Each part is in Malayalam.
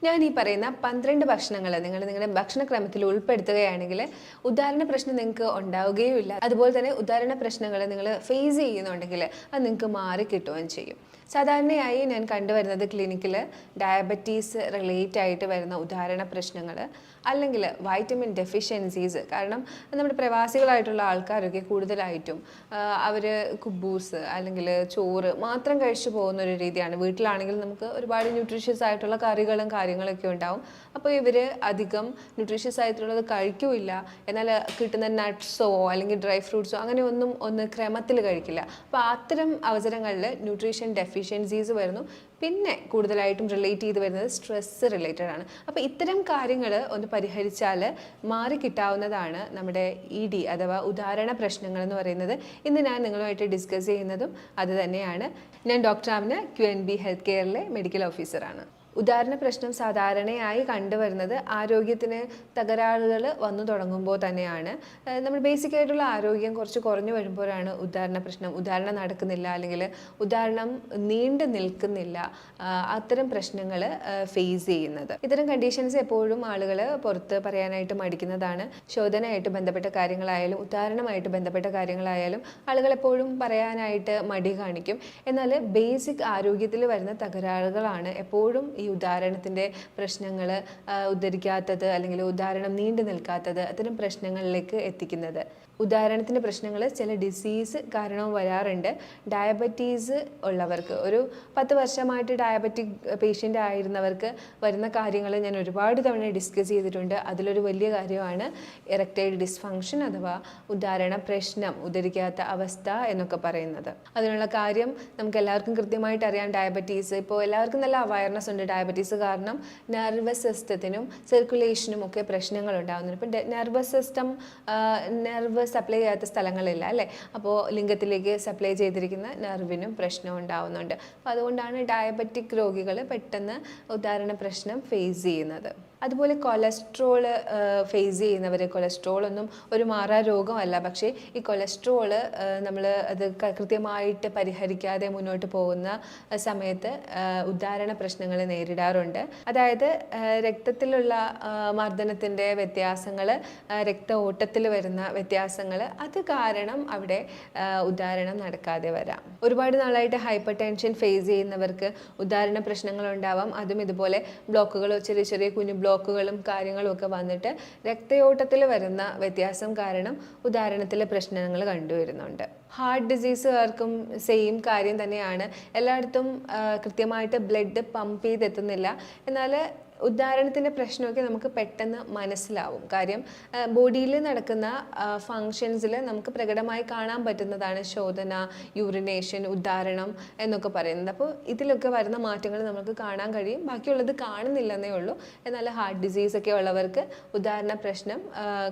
ഞാൻ ഈ പറയുന്ന 12 ഭക്ഷണങ്ങൾ നിങ്ങൾ നിങ്ങളുടെ ഭക്ഷണക്രമത്തിൽ ഉൾപ്പെടുത്തുകയാണെങ്കിൽ ഉദാഹരണ പ്രശ്നം നിങ്ങൾക്ക് ഉണ്ടാവുകയുമില്ല. അതുപോലെ തന്നെ ഉദാഹരണ പ്രശ്നങ്ങൾ നിങ്ങൾ ഫേസ് ചെയ്യുന്നുണ്ടെങ്കിൽ അത് നിങ്ങൾക്ക് മാറി കിട്ടുകയും ചെയ്യും. സാധാരണയായി ഞാൻ കണ്ടുവരുന്നത് ക്ലിനിക്കിൽ ഡയബറ്റീസ് റിലേറ്റ് ആയിട്ട് വരുന്ന ഉദാഹരണ പ്രശ്നങ്ങൾ, അല്ലെങ്കിൽ വൈറ്റമിൻ ഡെഫിഷ്യൻസീസ്. കാരണം നമ്മുടെ പ്രവാസികളായിട്ടുള്ള ആൾക്കാരൊക്കെ കൂടുതലായിട്ടും അവർ കുബൂസ് അല്ലെങ്കിൽ ചോറ് മാത്രം കഴിച്ചു പോകുന്ന ഒരു രീതിയാണ്. വീട്ടിലാണെങ്കിൽ നമുക്ക് ഒരുപാട് ന്യൂട്രീഷ്യസ് ആയിട്ടുള്ള കറികളും കാര്യങ്ങളൊക്കെ ഉണ്ടാവും. അപ്പോൾ ഇവർ അധികം ന്യൂട്രീഷ്യസ് ആയിട്ടുള്ളത് കഴിക്കില്ല. എന്നാൽ കിട്ടുന്ന നട്ട്സോ അല്ലെങ്കിൽ ഡ്രൈ ഫ്രൂട്ട്സോ അങ്ങനെ ഒന്ന് ക്രമത്തിൽ കഴിക്കില്ല. അപ്പോൾ അത്തരം അവസരങ്ങളിൽ ന്യൂട്രീഷൻ ഡെഫിഷ്യൻസീസ് വരുന്നു. പിന്നെ കൂടുതലായിട്ടും റിലേറ്റ് ചെയ്ത് വരുന്നത് സ്ട്രെസ് റിലേറ്റഡ് ആണ്. അപ്പോൾ ഇത്തരം കാര്യങ്ങൾ ഒന്ന് പരിഹരിച്ചാൽ മാറി കിട്ടാവുന്നതാണ് നമ്മുടെ ED അഥവാ ഉദാഹരണ പ്രശ്നങ്ങൾ എന്ന് പറയുന്നത്. ഇന്ന് ഞാൻ നിങ്ങളുമായിട്ട് ഡിസ്കസ് ചെയ്യുന്നതും അത് തന്നെയാണ്. ഞാൻ ഡോക്ടർ ആമിന, QNB ഹെൽത്ത് കെയറിലെ മെഡിക്കൽ ഓഫീസറാണ്. ഉദാഹരണ പ്രശ്നം സാധാരണയായി കണ്ടുവരുന്നത് ആരോഗ്യത്തിന് തകരാറുകൾ വന്നു തുടങ്ങുമ്പോൾ തന്നെയാണ്. നമ്മൾ ബേസിക് ആയിട്ടുള്ള ആരോഗ്യം കുറച്ച് കുറഞ്ഞു വരുമ്പോഴാണ് ഉദാഹരണ പ്രശ്നം, ഉദാഹരണം നടക്കുന്നില്ല അല്ലെങ്കിൽ ഉദാഹരണം നീണ്ടു നിൽക്കുന്നില്ല, അത്തരം പ്രശ്നങ്ങൾ ഫേസ് ചെയ്യുന്നത്. ഇത്തരം കണ്ടീഷൻസ് എപ്പോഴും ആളുകൾ പുറത്ത് പറയാനായിട്ട് മടിക്കുന്നതാണ്. ശോധനയായിട്ട് ബന്ധപ്പെട്ട കാര്യങ്ങളായാലും ഉദാഹരണമായിട്ട് ബന്ധപ്പെട്ട കാര്യങ്ങളായാലും ആളുകൾ എപ്പോഴും പറയാനായിട്ട് മടി കാണിക്കും. എന്നാൽ ബേസിക് ആരോഗ്യത്തിൽ വരുന്ന തകരാറുകളാണ് എപ്പോഴും ഈ ഉദാഹരണത്തിൻ്റെ പ്രശ്നങ്ങൾ, ഉദ്ധരിക്കാത്തത് അല്ലെങ്കിൽ ഉദാഹരണം നീണ്ടു നിൽക്കാത്തത്, അത്തരം പ്രശ്നങ്ങളിലേക്ക് എത്തിക്കുന്നത്. ഉദാഹരണത്തിൻ്റെ പ്രശ്നങ്ങൾ ചില ഡിസീസ് കാരണവും വരാറുണ്ട്. ഡയബറ്റീസ് ഉള്ളവർക്ക്, ഒരു 10 വർഷമായിട്ട് ഡയബറ്റിക് പേഷ്യൻ്റ് ആയിരുന്നവർക്ക് വരുന്ന കാര്യങ്ങൾ ഞാൻ ഒരുപാട് തവണ ഡിസ്കസ് ചെയ്തിട്ടുണ്ട്. അതിലൊരു വലിയ കാര്യമാണ് എറക്ടൈൽ ഡിസ്ഫങ്ഷൻ അഥവാ ഉദാഹരണ പ്രശ്നം, ഉദ്ധരിക്കാത്ത അവസ്ഥ എന്നൊക്കെ പറയുന്നത്. അതിനുള്ള കാര്യം നമുക്ക് എല്ലാവർക്കും കൃത്യമായിട്ട് അറിയാം. ഡയബറ്റീസ് ഇപ്പോൾ എല്ലാവർക്കും നല്ല അവയർനെസ് ഉണ്ട്. ഡയബറ്റീസ് കാരണം നെർവസ് സിസ്റ്റത്തിനും സർക്കുലേഷനും ഒക്കെ പ്രശ്നങ്ങൾ ഉണ്ടാകുന്നുണ്ട്. ഇപ്പം നെർവസ് സിസ്റ്റം, നെർവ് സപ്ലൈ ചെയ്യാത്ത സ്ഥലങ്ങളില്ല അല്ലേ? അപ്പോൾ ലിംഗത്തിലേക്ക് സപ്ലൈ ചെയ്തിരിക്കുന്ന നെർവിനും പ്രശ്നം ഉണ്ടാവുന്നുണ്ട്. അപ്പോൾ അതുകൊണ്ടാണ് ഡയബറ്റിക് രോഗികൾ പെട്ടെന്ന് ഉദാഹരണ പ്രശ്നം ഫേസ് ചെയ്യുന്നത്. അതുപോലെ കൊളസ്ട്രോൾ ഫേസ് ചെയ്യുന്നവർ, കൊളസ്ട്രോൾ ഒന്നും ഒരു മാറാ രോഗമല്ല. പക്ഷേ ഈ കൊളസ്ട്രോൾ നമ്മൾ അത് കൃത്യമായിട്ട് പരിഹരിക്കാതെ മുന്നോട്ട് പോകുന്ന സമയത്ത് ഉദാഹരണ പ്രശ്നങ്ങൾ നേരിടാറുണ്ട്. അതായത് രക്തത്തിലുള്ള മർദ്ദനത്തിൻ്റെ വ്യത്യാസങ്ങൾ, രക്ത ഓട്ടത്തിൽ വരുന്ന വ്യത്യാസങ്ങൾ, അത് കാരണം അവിടെ ഉദാഹരണം നടക്കാതെ വരാം. ഒരുപാട് നാളായിട്ട് ഹൈപ്പർ ടെൻഷൻ ഫേസ് ചെയ്യുന്നവർക്ക് ഉദാഹരണ പ്രശ്നങ്ങൾ ഉണ്ടാവാം. അതും ഇതുപോലെ ബ്ലോക്കുകളോ ചെറിയ ചെറിയ കുഞ്ഞു ബ്ലോക്കുകളും കാര്യങ്ങളും ഒക്കെ വന്നിട്ട് രക്തയോട്ടത്തിൽ വരുന്ന വ്യത്യാസം കാരണം ഉദാഹരണത്തിലെ പ്രശ്നങ്ങൾ കണ്ടുവരുന്നുണ്ട്. ഹാർട്ട് ഡിസീസുകാർക്കും സെയിം കാര്യം തന്നെയാണ്. എല്ലായിടത്തും കൃത്യമായിട്ട് ബ്ലഡ് പമ്പ് ചെയ്തെത്തുന്നില്ല. എന്നാൽ ഉദാഹരണത്തിൻ്റെ പ്രശ്നമൊക്കെ നമുക്ക് പെട്ടെന്ന് മനസ്സിലാവും. കാര്യം ബോഡിയിൽ നടക്കുന്ന ഫങ്ഷൻസിൽ നമുക്ക് പ്രകടമായി കാണാൻ പറ്റുന്നതാണ് ശോധന, യൂറിനേഷൻ, ഉദാഹരണം എന്നൊക്കെ പറയുന്നത്. അപ്പോൾ ഇതിലൊക്കെ വരുന്ന മാറ്റങ്ങൾ നമുക്ക് കാണാൻ കഴിയും. ബാക്കിയുള്ളത് കാണുന്നില്ലെന്നേ ഉള്ളൂ. എന്നാൽ ഹാർട്ട് ഡിസീസൊക്കെ ഉള്ളവർക്ക് ഉദാഹരണ പ്രശ്നം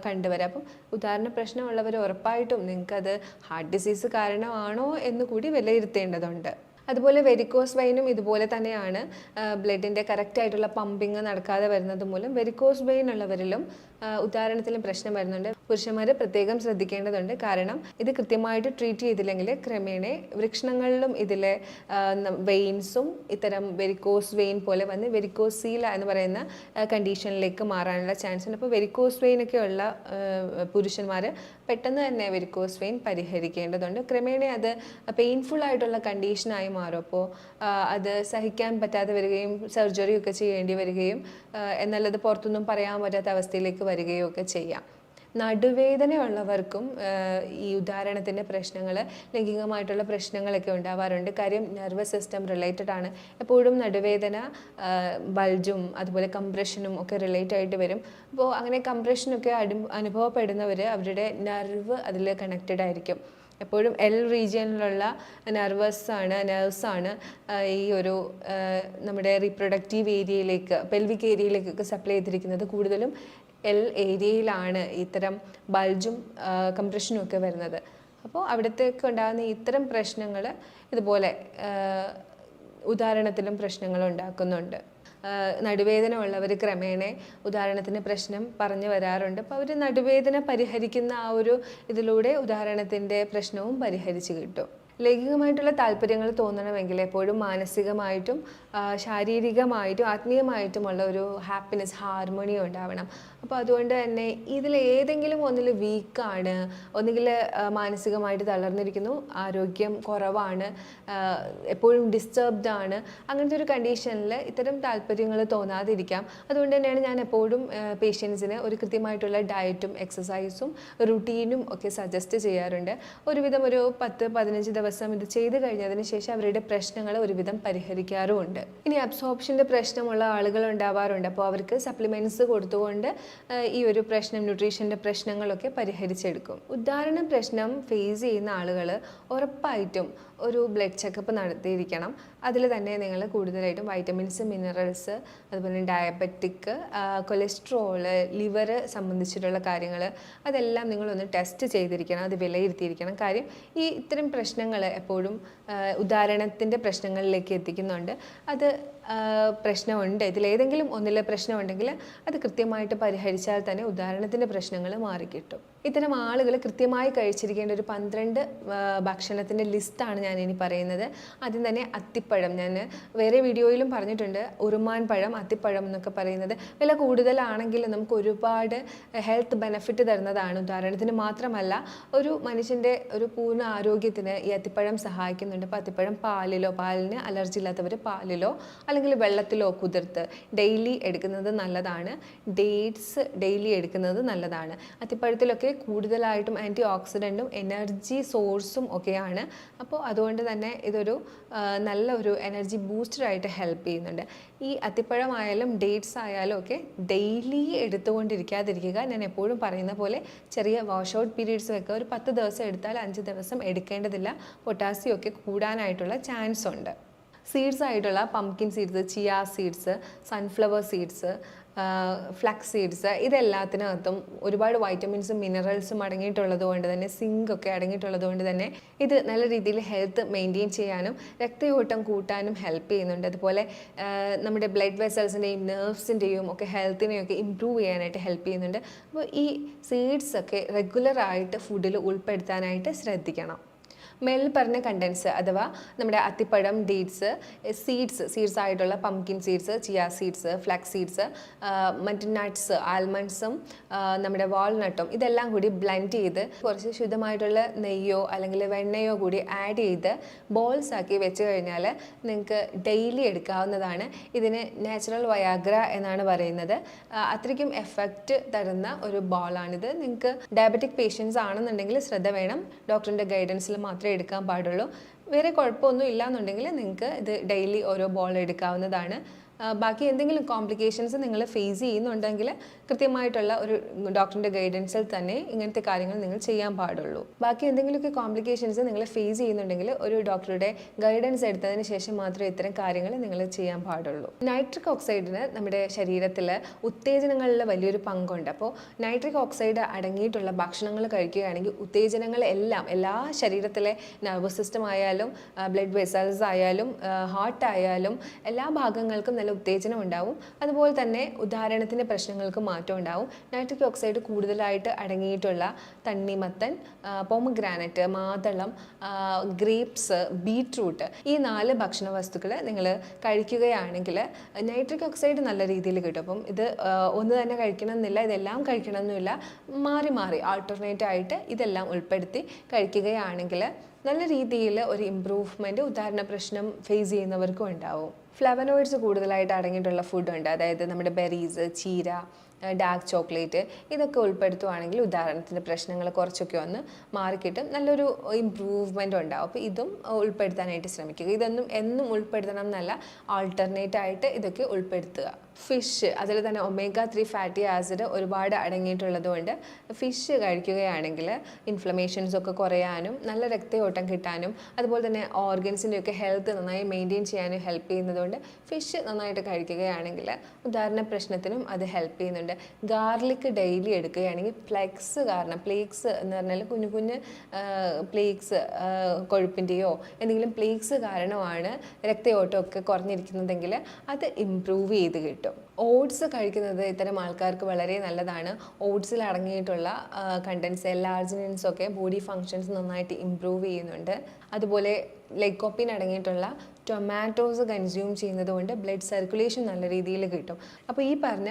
കണ്ടുവരാം. അപ്പം ഉദാഹരണ പ്രശ്നം ഉള്ളവർ ഉറപ്പായിട്ടും നിങ്ങൾക്കത് ഹാർട്ട് ഡിസീസ് കാരണമാണോ എന്ന് കൂടി വിലയിരുത്തേണ്ടതുണ്ട്. അതുപോലെ വെരിക്കോസ് വെയിനും ഇതുപോലെ തന്നെയാണ്. ബ്ലഡിൻ്റെ കറക്റ്റായിട്ടുള്ള പമ്പിങ് നടക്കാതെ വരുന്നത് മൂലം വെരിക്കോസ് വെയിൻ ഉള്ളവരിലും ഉദാഹരണത്തിലും പ്രശ്നം വരുന്നുണ്ട്. പുരുഷന്മാർ പ്രത്യേകം ശ്രദ്ധിക്കേണ്ടതുണ്ട്. കാരണം ഇത് കൃത്യമായിട്ട് ട്രീറ്റ് ചെയ്തില്ലെങ്കിൽ ക്രമേണ വൃക്ഷണങ്ങളിലും ഇതിലെ വെയിൻസും ഇത്തരം വെരിക്കോസ് വെയിൻ പോലെ വന്ന് വെരിക്കോസീല എന്ന് പറയുന്ന കണ്ടീഷനിലേക്ക് മാറാനുള്ള ചാൻസ് ഉണ്ട്. അപ്പോൾ വെരിക്കോസ് വെയിനൊക്കെ ഉള്ള പുരുഷന്മാർ പെട്ടെന്ന് തന്നെ വെരിക്കോസ് വെയിൻ പരിഹരിക്കേണ്ടതുണ്ട്. ക്രമേണ അത് പെയിൻഫുൾ ആയിട്ടുള്ള കണ്ടീഷനായി മാറും. അപ്പോൾ അത് സഹിക്കാൻ പറ്റാതെ വരികയും സർജറി ഒക്കെ ചെയ്യേണ്ടി വരികയും എന്നാൽ അത് പുറത്തൊന്നും പറയാൻ പറ്റാത്ത അവസ്ഥയിലേക്ക് വരികയോ ഒക്കെ ചെയ്യാം. നടുവേദനയുള്ളവർക്കും ഈ ഉദാഹരണത്തിൻ്റെ പ്രശ്നങ്ങൾ, ലൈംഗികമായിട്ടുള്ള പ്രശ്നങ്ങളൊക്കെ ഉണ്ടാവാറുണ്ട്. കാര്യം നെർവസ് സിസ്റ്റം റിലേറ്റഡ് ആണ്. എപ്പോഴും നടുവേദന ബൾജും അതുപോലെ കംപ്രഷനും ഒക്കെ റിലേറ്റ് ആയിട്ട് വരും. അപ്പോൾ അങ്ങനെ കംപ്രഷനൊക്കെ അനുഭവപ്പെടുന്നവർ അവരുടെ നെർവ് അതിൽ കണക്റ്റഡ് ആയിരിക്കും. എപ്പോഴും റീജിയനിലുള്ള നെർവ്സാണ് ഈ ഒരു നമ്മുടെ റീപ്രൊഡക്റ്റീവ് ഏരിയയിലേക്ക്, പെൽവിക് ഏരിയയിലേക്കൊക്കെ സപ്ലൈ ചെയ്തിരിക്കുന്നത്. കൂടുതലും ഏരിയയിലാണ് ഇത്തരം ബൾജും കംപ്രഷനും ഒക്കെ വരുന്നത്. അപ്പോൾ അവിടത്തേക്ക് ഉണ്ടാകുന്ന ഇത്തരം പ്രശ്നങ്ങൾ ഇതുപോലെ ഉദാഹരണത്തിലും പ്രശ്നങ്ങൾ ഉണ്ടാക്കുന്നുണ്ട്. നടുവേദന ഉള്ളവർ ക്രമേണ ഉദാഹരണത്തിന് പ്രശ്നം പറഞ്ഞു വരാറുണ്ട്. അപ്പോൾ അവർ നടുവേദന പരിഹരിക്കുന്ന ആ ഒരു ഇതിലൂടെ ഉദാഹരണത്തിൻ്റെ പ്രശ്നവും പരിഹരിച്ച് കിട്ടും. ലൈംഗികമായിട്ടുള്ള താല്പര്യങ്ങൾ തോന്നണമെങ്കിൽ എപ്പോഴും മാനസികമായിട്ടും ശാരീരികമായിട്ടും ആത്മീയമായിട്ടുമുള്ള ഒരു ഹാപ്പിനെസ്, ഹാർമോണി ഉണ്ടാവണം. അപ്പോൾ അതുകൊണ്ട് തന്നെ ഇതിലേതെങ്കിലും ഒന്നിൽ വീക്കാണ്, ഒന്നുകിൽ മാനസികമായിട്ട് തളർന്നിരിക്കുന്നു, ആരോഗ്യം കുറവാണ്, എപ്പോഴും ഡിസ്റ്റർബ്ഡ് ആണ്, അങ്ങനത്തെ ഒരു കണ്ടീഷനിൽ ഇത്തരം താല്പര്യങ്ങൾ തോന്നാതിരിക്കാം. അതുകൊണ്ട് തന്നെയാണ് ഞാൻ എപ്പോഴും പേഷ്യൻസിന് ഒരു കൃത്യമായിട്ടുള്ള ഡയറ്റും എക്സസൈസും റുട്ടീനും ഒക്കെ സജസ്റ്റ് ചെയ്യാറുണ്ട്. ഒരുവിധം ഒരു 10-15 ദിവസം ഇത് ചെയ്ത് കഴിഞ്ഞതിന് ശേഷം അവരുടെ പ്രശ്നങ്ങൾ ഒരുവിധം പരിഹരിക്കാറുമുണ്ട്. ഇനി അബ്സോർപ്ഷൻ്റെ പ്രശ്നമുള്ള ആളുകൾ ഉണ്ടാവാറുണ്ട്. അപ്പോൾ അവർക്ക് സപ്ലിമെൻറ്റ്സ് കൊടുത്തുകൊണ്ട് ഈ ഒരു പ്രശ്നം, ന്യൂട്രീഷൻ്റെ പ്രശ്നങ്ങളൊക്കെ പരിഹരിച്ചെടുക്കും. ഉദാഹരണ പ്രശ്നം ഫേസ് ചെയ്യുന്ന ആളുകൾ ഉറപ്പായിട്ടും ഒരു ബ്ലഡ് ചെക്കപ്പ് നടത്തിയിരിക്കണം. അതിൽ തന്നെ നിങ്ങൾ കൂടുതലായിട്ടും വൈറ്റമിൻസ്, മിനറൽസ്, അതുപോലെ ഡയബറ്റിക്, കൊളസ്ട്രോള്, ലിവർ സംബന്ധിച്ചിട്ടുള്ള കാര്യങ്ങൾ അതെല്ലാം നിങ്ങളൊന്ന് ടെസ്റ്റ് ചെയ്തിരിക്കണം, അത് വിലയിരുത്തിയിരിക്കണം. കാര്യം ഈ ഇത്തരം പ്രശ്നങ്ങൾ എപ്പോഴും ഉദാഹരണത്തിൻ്റെ പ്രശ്നങ്ങളിലേക്ക് എത്തിക്കുന്നുണ്ട്. അത് പ്രശ്നമുണ്ട്, ഇതിലേതെങ്കിലും ഒന്നിലെ പ്രശ്നമുണ്ടെങ്കിൽ അത് കൃത്യമായിട്ട് പരിഹരിച്ചാൽ തന്നെ ഉദാഹരണത്തിൻ്റെ പ്രശ്നങ്ങൾ മാറിക്കിട്ടും. ഇത്തരം ആളുകൾ കൃത്യമായി കഴിച്ചിരിക്കേണ്ട ഒരു 12 ഭക്ഷണത്തിൻ്റെ ലിസ്റ്റാണ് ഞാൻ ഇനി പറയുന്നത്. ആദ്യം തന്നെ അത്തിപ്പഴം. ഞാൻ വേറെ വീഡിയോയിലും പറഞ്ഞിട്ടുണ്ട്, ഉറുമാൻ പഴം, അത്തിപ്പഴം എന്നൊക്കെ പറയുന്നത് വില കൂടുതലാണെങ്കിൽ നമുക്ക് ഒരുപാട് ഹെൽത്ത് ബെനഫിറ്റ് തരുന്നതാണ്. ഉദാഹരണത്തിന് മാത്രമല്ല, ഒരു മനുഷ്യൻ്റെ ഒരു പൂർണ്ണ ആരോഗ്യത്തിന് ഈ അത്തിപ്പഴം സഹായിക്കുന്നുണ്ട്. അപ്പോൾ അത്തിപ്പഴം പാലിന് അലർജി ഇല്ലാത്തവർ പാലിലോ അല്ലെങ്കിൽ വെള്ളത്തിലോ കുതിർത്ത് ഡെയിലി എടുക്കുന്നത് നല്ലതാണ്. ഡേറ്റ്സ് ഡെയിലി എടുക്കുന്നത് നല്ലതാണ്. അത്തിപ്പഴത്തിലൊക്കെ കൂടുതലായിട്ടും ആൻറ്റി ഓക്സിഡൻറ്റും എനർജി സോഴ്സും ഒക്കെയാണ്. അപ്പോൾ അതുകൊണ്ട് തന്നെ ഇതൊരു നല്ല ഒരു എനർജി ബൂസ്റ്ററായിട്ട് ഹെൽപ്പ് ചെയ്യുന്നുണ്ട്. ഈ അത്തിപ്പഴമായാലും ഡേറ്റ്സ് ആയാലും ഒക്കെ ഡെയിലി എടുത്തുകൊണ്ടിരിക്കാതിരിക്കുക. ഞാൻ എപ്പോഴും പറയുന്ന പോലെ ചെറിയ വാഷ് ഔട്ട് പീരീഡ്സ് വെക്കുക. ഒരു 10 ദിവസം എടുത്താൽ 5 ദിവസം എടുക്കേണ്ടതില്ല. പൊട്ടാസ്യം ഒക്കെ കൂടാനായിട്ടുള്ള ചാൻസ് ഉണ്ട്. സീഡ്സ് ആയിട്ടുള്ള pumpkin seeds, chia seeds, sunflower seeds, flax seeds, ഇതെല്ലാത്തിനകത്തും ഒരുപാട് വൈറ്റമിൻസും മിനറൽസും അടങ്ങിയിട്ടുള്ളത് കൊണ്ട് തന്നെ, സിങ്ക് ഒക്കെ അടങ്ങിയിട്ടുള്ളത് കൊണ്ട് തന്നെ ഇത് നല്ല രീതിയിൽ ഹെൽത്ത് മെയിൻറ്റെയിൻ ചെയ്യാനും രക്തയോട്ടം കൂട്ടാനും ഹെൽപ്പ് ചെയ്യുന്നുണ്ട്. അതുപോലെ നമ്മുടെ ബ്ലഡ് വെസൽസിൻ്റെയും നെർവ്സിൻ്റെയും ഒക്കെ ഹെൽത്തിനെയൊക്കെ ഇമ്പ്രൂവ് ചെയ്യാനായിട്ട് ഹെൽപ്പ് ചെയ്യുന്നുണ്ട്. അപ്പോൾ ഈ സീഡ്സ് ഒക്കെ റെഗുലറായിട്ട് ഫുഡിൽ ഉൾപ്പെടുത്താനായിട്ട് ശ്രദ്ധിക്കണം. മേളിൽ പറഞ്ഞ കണ്ടൻസ് അഥവാ നമ്മുടെ അത്തിപ്പഴം, ഡേറ്റ്സ്, സീഡ്സ് ആയിട്ടുള്ള pumpkin seeds, chia seeds, flax seeds, മറ്റ് നട്ട്സ്, ആൽമണ്ട്സും നമ്മുടെ വാൾനട്ടും ഇതെല്ലാം കൂടി ബ്ലെൻഡ് ചെയ്ത് കുറച്ച് ശുദ്ധമായിട്ടുള്ള നെയ്യോ അല്ലെങ്കിൽ വെണ്ണയോ കൂടി ആഡ് ചെയ്ത് ബോൾസ് ആക്കി വെച്ച് കഴിഞ്ഞാൽ നിങ്ങൾക്ക് ഡെയിലി എടുക്കാവുന്നതാണ്. ഇതിന് നാച്ചുറൽ വയാഗ്ര എന്നാണ് പറയുന്നത്. അത്രയ്ക്കും എഫക്റ്റ് തരുന്ന ഒരു ബോളാണിത്. നിങ്ങൾക്ക് ഡയബറ്റിക് പേഷ്യൻസ് ആണെന്നുണ്ടെങ്കിൽ ശ്രദ്ധ വേണം. ഡോക്ടറിൻ്റെ ഗൈഡൻസിൽ മാത്രമേ എടുക്കാൻ പാടുള്ളൂ. വേറെ കുഴപ്പമൊന്നും ഇല്ലാന്നുണ്ടെങ്കിൽ നിങ്ങൾക്ക് ഇത് ഡെയിലി ഓരോ ബോൾ എടുക്കാവുന്നതാണ്. ബാക്കി എന്തെങ്കിലും കോംപ്ലിക്കേഷൻസ് നിങ്ങൾ ഫേസ് ചെയ്യുന്നുണ്ടെങ്കിൽ കൃത്യമായിട്ടുള്ള ഒരു ഡോക്ടറിൻ്റെ ഗൈഡൻസിൽ തന്നെ ഇങ്ങനത്തെ കാര്യങ്ങൾ നിങ്ങൾ ചെയ്യാൻ പാടുള്ളൂ. ബാക്കി എന്തെങ്കിലുമൊക്കെ കോംപ്ലിക്കേഷൻസ് നിങ്ങൾ ഫേസ് ചെയ്യുന്നുണ്ടെങ്കിൽ ഒരു ഡോക്ടറുടെ ഗൈഡൻസ് എടുത്തതിന് ശേഷം മാത്രമേ ഇത്തരം കാര്യങ്ങൾ നിങ്ങൾ ചെയ്യാൻ പാടുള്ളൂ. നൈട്രിക് ഓക്സൈഡിന് നമ്മുടെ ശരീരത്തിൽ ഉത്തേജനങ്ങളിൽ വലിയൊരു പങ്കുണ്ട്. അപ്പോൾ നൈട്രിക് ഓക്സൈഡ് അടങ്ങിയിട്ടുള്ള ഭക്ഷണങ്ങൾ കഴിക്കുകയാണെങ്കിൽ ഉത്തേജനങ്ങൾ എല്ലാം, എല്ലാ ശരീരത്തിലെ നെർവസ് സിസ്റ്റം ആയാലും ബ്ലഡ് വെസൽസ് ആയാലും ഹാർട്ട് ആയാലും എല്ലാ ഭാഗങ്ങൾക്കും നല്ല ഉത്തേജനം ഉണ്ടാവും. അതുപോലെ തന്നെ ഉദാഹരണത്തിൻ്റെ പ്രശ്നങ്ങൾക്ക് മാറ്റം ഉണ്ടാവും. നൈട്രിക് ഓക്സൈഡ് കൂടുതലായിട്ട് അടങ്ങിയിട്ടുള്ള തണ്ണിമത്തൻ, പോമഗ്രാനറ്റ്, മാതളം, ഗ്രേപ്സ്, ബീട്രൂട്ട്, ഈ 4 ഭക്ഷണ വസ്തുക്കൾ നിങ്ങൾ കഴിക്കുകയാണെങ്കിൽ നൈട്രിക് ഓക്സൈഡ് നല്ല രീതിയിൽ കിട്ടും. അപ്പം ഇത് ഒന്ന് തന്നെ കഴിക്കണം എന്നില്ല, ഇതെല്ലാം കഴിക്കണം എന്നില്ല, മാറി മാറി ആൾട്ടർനേറ്റ് ആയിട്ട് ഇതെല്ലാം ഉൾപ്പെടുത്തി കഴിക്കുകയാണെങ്കിൽ നല്ല രീതിയിൽ ഒരു ഇമ്പ്രൂവ്മെൻറ്റ് ഉദാഹരണ പ്രശ്നം ഫേസ് ചെയ്യുന്നവർക്കും ഉണ്ടാവും. ഫ്ലവനോയിഡ്സ് കൂടുതലായിട്ട് അടങ്ങിയിട്ടുള്ള ഫുഡുണ്ട്. അതായത് നമ്മുടെ ബെറീസ്, ചീര, ഡാർക്ക് ചോക്ലേറ്റ്, ഇതൊക്കെ ഉൾപ്പെടുത്തുവാണെങ്കിൽ ഉദാഹരണത്തിൻ്റെ പ്രശ്നങ്ങൾ കുറച്ചൊക്കെ ഒന്ന് മാറിക്കിട്ടും, നല്ലൊരു ഇമ്പ്രൂവ്മെൻ്റ് ഉണ്ടാവും. അപ്പോൾ ഇതും ഉൾപ്പെടുത്താനായിട്ട് ശ്രമിക്കുക. ഇതൊന്നും എന്നും ഉൾപ്പെടുത്തണം എന്നല്ല, ആൾട്ടർനേറ്റ് ആയിട്ട് ഇതൊക്കെ ഉൾപ്പെടുത്തുക. ഫിഷ്, അതിൽ തന്നെ omega-3 ഫാറ്റി ആസിഡ് ഒരുപാട് അടങ്ങിയിട്ടുള്ളത് കൊണ്ട് ഫിഷ് കഴിക്കുകയാണെങ്കിൽ ഇൻഫ്ലമേഷൻസ് ഒക്കെ കുറയാനും നല്ല രക്തയോട്ടം കിട്ടാനും അതുപോലെ തന്നെ ഓർഗൻസിൻ്റെയൊക്കെ ഹെൽത്ത് നന്നായി മെയിൻറ്റെയിൻ ചെയ്യാനും ഹെൽപ്പ് ചെയ്യുന്നതുകൊണ്ട് ഫിഷ് നന്നായിട്ട് കഴിക്കുകയാണെങ്കിൽ ഉദാഹരണ പ്രശ്നത്തിനും അത് ഹെൽപ്പ് ചെയ്യുന്നുണ്ട്. ഗാർലിക് ഡെയിലി എടുക്കുകയാണെങ്കിൽ പ്ലെക്സ് കാരണം, പ്ലേക്സ് എന്ന് പറഞ്ഞാൽ കുഞ്ഞു കുഞ്ഞ് പ്ലേക്സ്, കൊഴുപ്പിൻ്റെയോ എന്തെങ്കിലും പ്ലേക്സ് കാരണമാണ് രക്തയോട്ടമൊക്കെ കുറഞ്ഞിരിക്കുന്നതെങ്കിൽ അത് ഇമ്പ്രൂവ് ചെയ്ത് കിട്ടും. കിട്ടും. ഓട്സ് കഴിക്കുന്നത് ഇത്തരം ആൾക്കാർക്ക് വളരെ നല്ലതാണ്. ഓട്സിൽ അടങ്ങിയിട്ടുള്ള കണ്ടൻസ് എലാർജിനൻസ് ഒക്കെ ബോഡി ഫങ്ഷൻസ് നന്നായിട്ട് ഇമ്പ്രൂവ് ചെയ്യുന്നുണ്ട്. അതുപോലെ ലൈക്കോപ്പിൻ അടങ്ങിയിട്ടുള്ള ടൊമാറ്റോസ് കൺസ്യൂം ചെയ്യുന്നത് കൊണ്ട് ബ്ലഡ് സർക്കുലേഷൻ നല്ല രീതിയിൽ കിട്ടും. അപ്പോൾ ഈ പറഞ്ഞ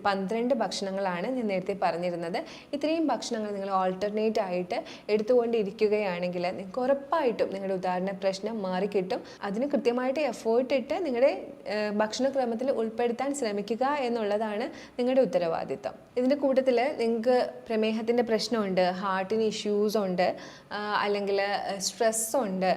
12 ഭക്ഷണങ്ങളാണ് ഞാൻ നേരത്തെ പറഞ്ഞിരുന്നത്. ഇത്രയും ഭക്ഷണങ്ങൾ നിങ്ങൾ ഓൾട്ടർനേറ്റ് ആയിട്ട് എടുത്തുകൊണ്ടിരിക്കുകയാണെങ്കിൽ നിങ്ങൾക്ക് ഉറപ്പായിട്ടും നിങ്ങളുടെ ഉദാഹരണ പ്രശ്നം മാറിക്കിട്ടും. അതിന് കൃത്യമായിട്ട് എഫേർട്ട് ഇട്ട് നിങ്ങളുടെ ഭക്ഷണക്രമത്തിൽ ഉൾപ്പെടുത്താൻ ശ്രമിക്കുക എന്നുള്ളതാണ് നിങ്ങളുടെ ഉത്തരവാദിത്തം. ഇതിൻ്റെ കൂട്ടത്തിൽ നിങ്ങൾക്ക് പ്രമേഹത്തിൻ്റെ പ്രശ്നമുണ്ട്, ഹാർട്ടിന് ഇഷ്യൂസ് ഉണ്ട്, അല്ലെങ്കിൽ സ്ട്രെസ് ഉണ്ട്,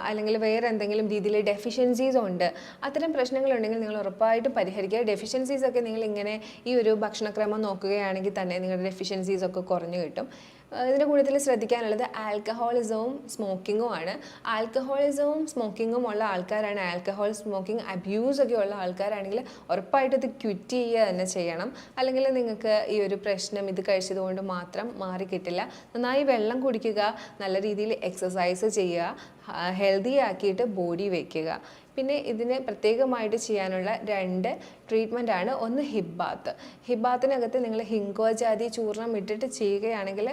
അല്ലെങ്കിൽ വേറെ എന്തെങ്കിലും രീതിയിൽ ഡെഫിഷ്യൻസീസ് ഉണ്ട്, അത്തരം പ്രശ്നങ്ങളുണ്ടെങ്കിൽ നിങ്ങൾ ഉറപ്പായിട്ടും പരിഹരിക്കുക. ഡെഫിഷ്യൻസീസ് ഒക്കെ നിങ്ങൾ ഇങ്ങനെ ഈ ഒരു ഭക്ഷണക്രമം നോക്കുകയാണെങ്കിൽ തന്നെ നിങ്ങളുടെ ഡെഫിഷ്യൻസീസ് ഒക്കെ കുറഞ്ഞു കിട്ടും. ഇതിൻ്റെ കൂടുതൽ ശ്രദ്ധിക്കാനുള്ളത് ആൽക്കഹോളിസവും സ്മോക്കിങ്ങും ആണ്. ആൽക്കഹോളിസവും സ്മോക്കിങ്ങും ഉള്ള ആൾക്കാരാണ്, ആൽക്കഹോൾ സ്മോക്കിംഗ് അബ്യൂസ് ഒക്കെ ഉള്ള ആൾക്കാരാണെങ്കിൽ ഉറപ്പായിട്ടും ഇത് ക്വിറ്റ് ചെയ്യുക തന്നെ ചെയ്യണം. അല്ലെങ്കിൽ നിങ്ങൾക്ക് ഈ ഒരു പ്രശ്നം ഇത് കഴിച്ചതുകൊണ്ട് മാത്രം മാറി കിട്ടില്ല. നന്നായി വെള്ളം കുടിക്കുക, നല്ല രീതിയിൽ എക്സസൈസ് ചെയ്യുക, ഹെൽത്തി ആക്കിയിട്ട് ബോഡി വയ്ക്കുക. പിന്നെ ഇതിന് പ്രത്യേകമായിട്ട് ചെയ്യാനുള്ള 2 ട്രീറ്റ്മെൻ്റ് ആണ്. ഒന്ന് ഹിപ്പ് ബാത്ത്. ഹിപ്പ് ബാത്തിനകത്ത് നിങ്ങൾ ഹിങ്കോജാതി ചൂർണം ഇട്ടിട്ട് ചെയ്യുകയാണെങ്കിൽ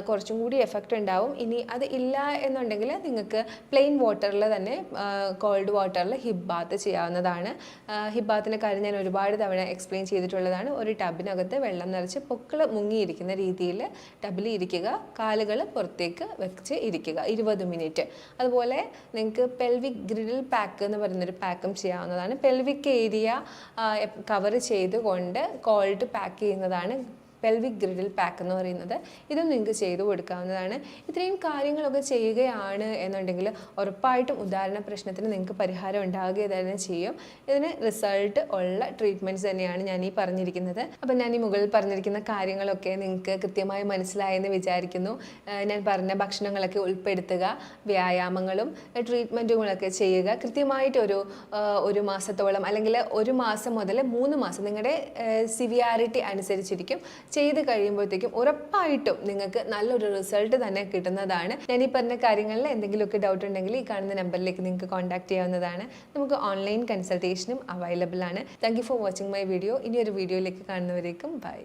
കുറച്ചും കൂടി എഫക്റ്റ് ഉണ്ടാവും. ഇനി അത് ഇല്ല എന്നുണ്ടെങ്കിൽ നിങ്ങൾക്ക് പ്ലെയിൻ വാട്ടറിൽ തന്നെ കോൾഡ് വാട്ടറിൽ ഹിപ്പ് ബാത്ത് ചെയ്യാവുന്നതാണ്. ഹിപ്പ് ബാത്തിൻ്റെ കാര്യം ഞാൻ ഒരുപാട് തവണ എക്സ്പ്ലെയിൻ ചെയ്തിട്ടുള്ളതാണ്. ഒരു ടബിനകത്ത് വെള്ളം നിറച്ച് പൊക്കിൾ മുങ്ങിയിരിക്കുന്ന രീതിയിൽ ടബിൽ ഇരിക്കുക, കാലുകൾ പുറത്തേക്ക് വെച്ച് ഇരിക്കുക 20 മിനിറ്റ്. അതുപോലെ നിങ്ങൾക്ക് പെൽവിക് ഗ്രിഡിൽ പാക്ക് എന്ന് പറയുന്നൊരു പാക്കും ചെയ്യാവുന്നതാണ്. പെൽവിക് ഏരിയ കവർ ചെയ്തുകൊണ്ട് കോൾഡ് പാക്ക് ചെയ്യുന്നതാണ് പെൽവിക് ഗ്രിഡിൽ പാക്ക് എന്ന് പറയുന്നത്. ഇതും നിങ്ങൾക്ക് ചെയ്തു കൊടുക്കാവുന്നതാണ്. ഇത്രയും കാര്യങ്ങളൊക്കെ ചെയ്യുകയാണ് എന്നുണ്ടെങ്കിൽ ഉറപ്പായിട്ടും ഉദാഹരണ പ്രശ്നത്തിന് നിങ്ങൾക്ക് പരിഹാരം ഉണ്ടാകുക തന്നെ ചെയ്യും. ഇതിന് റിസൾട്ട് ഉള്ള ട്രീറ്റ്മെൻറ്റ്സ് തന്നെയാണ് ഞാൻ ഈ പറഞ്ഞിരിക്കുന്നത്. അപ്പം ഞാൻ ഈ മുകളിൽ പറഞ്ഞിരിക്കുന്ന കാര്യങ്ങളൊക്കെ നിങ്ങൾക്ക് കൃത്യമായി മനസ്സിലായെന്ന് വിചാരിക്കുന്നു. ഞാൻ പറഞ്ഞ ഭക്ഷണങ്ങളൊക്കെ ഉൾപ്പെടുത്തുക, വ്യായാമങ്ങളും ട്രീറ്റ്മെൻറ്റുകളൊക്കെ ചെയ്യുക. കൃത്യമായിട്ട് ഒരു മാസത്തോളം അല്ലെങ്കിൽ 1 മാസം മുതൽ 3 മാസം നിങ്ങളുടെ സിവിയാരിറ്റി അനുസരിച്ചിരിക്കും. ചെയ്ത് കഴിയുമ്പോഴത്തേക്കും ഉറപ്പായിട്ടും നിങ്ങൾക്ക് നല്ലൊരു റിസൾട്ട് തന്നെ കിട്ടുന്നതാണ്. ഞാൻ ഈ പറഞ്ഞ കാര്യങ്ങളിൽ എന്തെങ്കിലുമൊക്കെ ഡൗട്ട് ഉണ്ടെങ്കിൽ ഈ കാണുന്ന നമ്പറിലേക്ക് നിങ്ങൾക്ക് കോൺടാക്ട് ചെയ്യാവുന്നതാണ്. നമുക്ക് ഓൺലൈൻ കൺസൾട്ടേഷനും അവൈലബിൾ ആണ്. Thank you for watching my video. ഇനി ഒരു വീഡിയോയിലേക്ക് കാണുന്നവരേക്കും ബൈ.